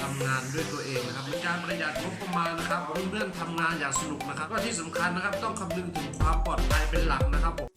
ทำงานด้วยตัวเองนะครับเป็นการประหยัดงบประมาณนะครับเรื่องทำงานอย่างสนุกนะครับก็ที่สำคัญนะครับต้องคำนึงถึงความปลอดภัยเป็นหลักนะครับผม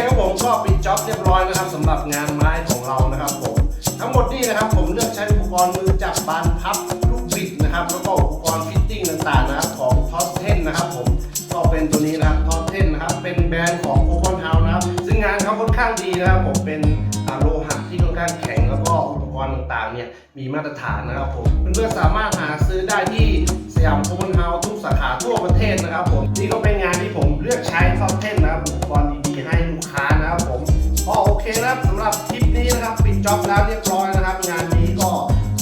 ครับผมก็ปิดจ็อบเรียบร้อยนะครับสำหรับงานไม้ของเรานะครับผมทั้งหมดนี่นะครับผมเลือกใช้อุปกรณ์มือจับบานพับลูกบิดนะครับแล้วก็อุปกรณ์ฟิตติ้งต่างๆนะครับของท็อป10นะครับผมก็เป็นตัวนี้นะครับท็อป10นะครับเป็นแบรนด์ของโกบอลเฮานะครับซึ่งงานเขาค่อนข้างดีนะครับผมเป็นโลหะที่ค่อนข้างแข็งแล้วก็อุปกรณ์ต่างๆเนี่ยมีมาตรฐานนะครับผมเพื่อนๆสามารถหาซื้อได้ที่สยามโกบอลเฮาทุกสาขาทั่วประเทศนะครับผมนี่ก็เป็นงานที่ผมเลือกใช้ท็อป10นะครับอุปกรณ์ดีๆให้ลูกค้านะครับผมก็โอเคนะครับสำหรับคลิปนี้นะครับปิดจ็อบแล้วเรียบร้อยนะครับงานนี้ก็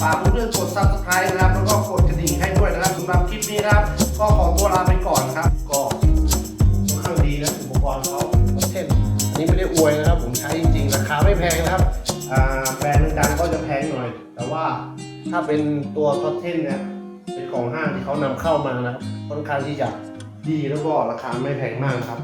ฝากเพื่อนๆกด Subscribe นะครับแล้วก็กดกระดิ่งให้ด้วยนะครับสำหรับคลิปนี้นะครับก็ขอตัวลาไปก่อนครับก็ค่อนข้างดีนะอุปกรณ์เขาเท่อันนี้ไม่ได้อวยนะครับผมใช้จริงๆราคาไม่แพงนะครับแบรนด์ดังๆก็จะแพงหน่อยแต่ว่าถ้าเป็นตัวท็อป10เนี่ยเป็นของห้างที่เขานำเข้ามานะครับค่อนข้างที่จะดีแล้วก็ราคาไม่แพงมากครับ